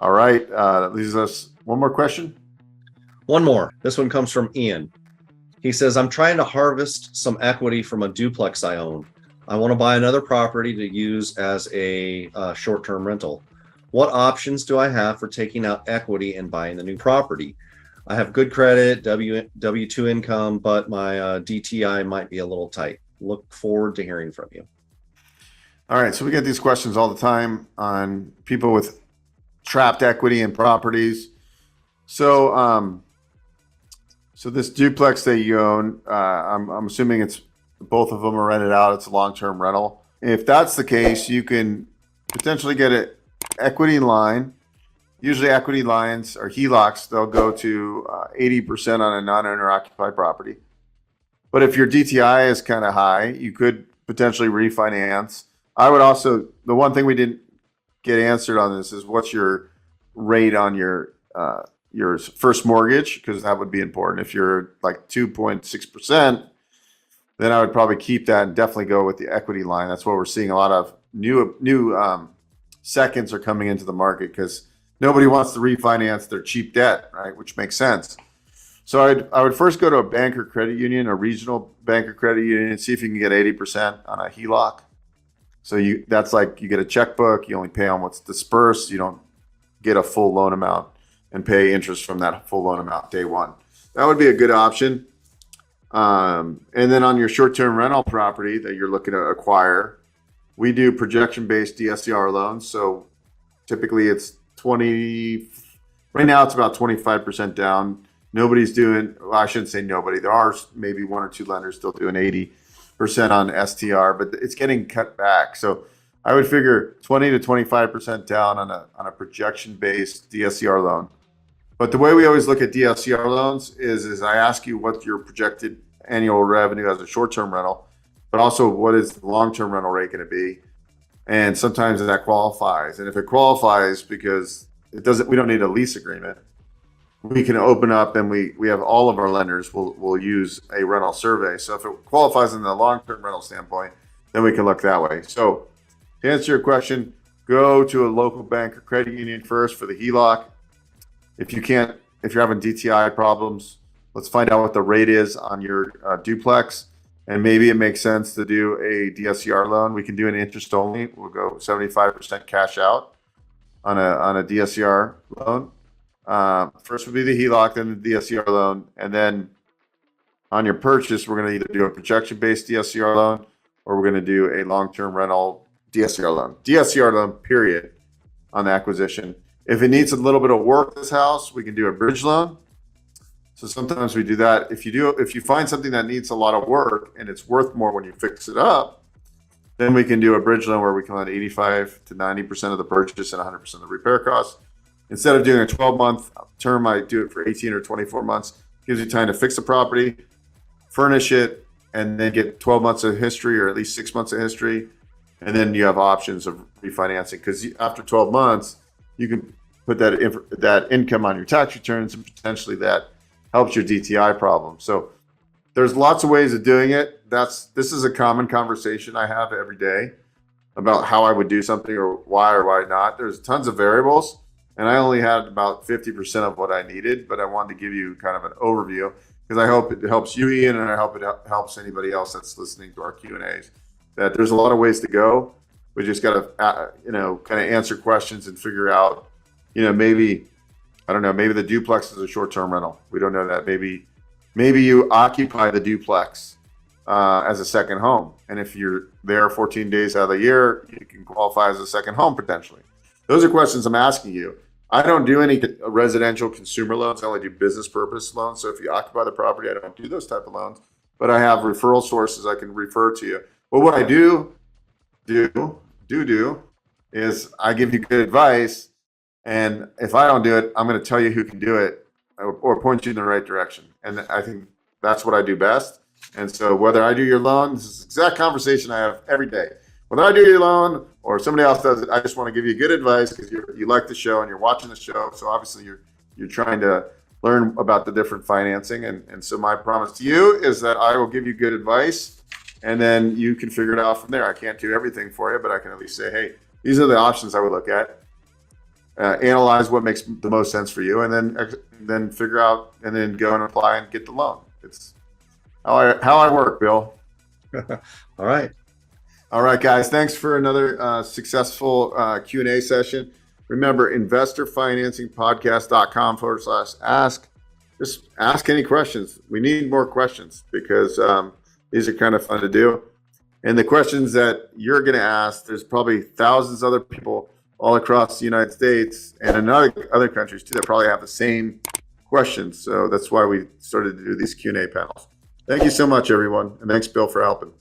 All right. That leaves us one more question. One more. This one comes from Ian. He says, I'm trying to harvest some equity from a duplex I own. I want to buy another property to use as a short-term rental. What options do I have for taking out equity and buying the new property? I have good credit, W-2 income, but my DTI might be a little tight. Look forward to hearing from you. All right. So we get these questions all the time on people with trapped equity in properties. So, so this duplex that you own, I'm assuming it's both of them are rented out. It's a long-term rental. If that's the case, you can potentially get an equity line. Usually equity lines or HELOCs, they'll go to 80% on a non-owner occupied property. But if your DTI is kind of high, you could potentially refinance. I would also, the one thing we didn't get answered on this is what's your rate on your first mortgage, because that would be important. If you're like 2.6%, then I would probably keep that and definitely go with the equity line. That's what we're seeing. A lot of new seconds are coming into the market because nobody wants to refinance their cheap debt, right? Which makes sense. So I would first go to a bank or credit union, a regional bank or credit union, and see if you can get 80% on a HELOC. So that's like you get a checkbook, you only pay on what's dispersed, you don't get a full loan amount and pay interest from that full loan amount day one. That would be a good option. And then on your short-term rental property that you're looking to acquire, we do projection-based DSCR loans. So typically it's 20, right now it's about 25% down. Nobody's doing, well, I shouldn't say nobody. There are maybe one or two lenders still doing 80% on STR, but it's getting cut back. So I would figure 20 to 25% down on a projection-based DSCR loan. But the way we always look at DSCR loans is I ask you what your projected annual revenue as a short-term rental, but also what is the long-term rental rate going to be? And sometimes that qualifies. And if it qualifies because it doesn't, we don't need a lease agreement. We can open up and we have all of our lenders will use a rental survey. So if it qualifies in the long-term rental standpoint, then we can look that way. So to answer your question, go to a local bank or credit union first for the HELOC. If you're having DTI problems, let's find out what the rate is on your duplex. And maybe it makes sense to do a DSCR loan. We can do an interest only. We'll go 75% cash out on a DSCR loan. First would be the HELOC, then the DSCR loan. And then on your purchase, we're going to either do a projection-based DSCR loan or we're going to do a long-term rental DSCR loan. DSCR loan, period, on the acquisition. If it needs a little bit of work, this house, we can do a bridge loan. So sometimes we do that. If you find something that needs a lot of work and it's worth more when you fix it up, then we can do a bridge loan where we can lend 85 to 90% of the purchase and 100% of the repair costs. Instead of doing a 12-month term, I do it for 18 or 24 months. Gives you time to fix the property, furnish it, and then get 12 months of history or at least 6 months of history. And then you have options of refinancing because after 12 months, you can put that income on your tax returns and potentially that helps your DTI problem. So there's lots of ways of doing it. This is a common conversation I have every day about how I would do something or why not. There's tons of variables. And I only had about 50% of what I needed, but I wanted to give you kind of an overview because I hope it helps you, Ian, and I hope it helps anybody else that's listening to our Q&As. That there's a lot of ways to go. We just got to, kind of answer questions and figure out, maybe, I don't know, maybe the duplex is a short-term rental. We don't know that. Maybe you occupy the duplex as a second home. And if you're there 14 days out of the year, you can qualify as a second home potentially. Those are questions I'm asking you. I don't do any residential consumer loans. I only do business purpose loans. So if you occupy the property, I don't do those type of loans. But I have referral sources I can refer to you. But what I do is I give you good advice. And if I don't do it, I'm going to tell you who can do it or point you in the right direction. And I think that's what I do best. And so whether I do your loan, this is the exact conversation I have every day. Whether I do your loan or somebody else does it, I just want to give you good advice because you like the show and you're watching the show. So obviously you're trying to learn about the different financing. And so my promise to you is that I will give you good advice and then you can figure it out from there. I can't do everything for you, but I can at least say, hey, these are the options I would look at. analyze what makes the most sense for you, and then figure out and then go and apply and get the loan. It's how I work, Bill. All right. All right, guys. Thanks for another successful Q&A session. Remember, investorfinancingpodcast.com/ask. Just ask any questions. We need more questions because these are kind of fun to do. And the questions that you're going to ask, there's probably thousands of other people all across the United States and in other countries too that probably have the same questions. So that's why we started to do these Q&A panels. Thank you so much, everyone. And thanks, Bill, for helping.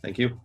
Thank you.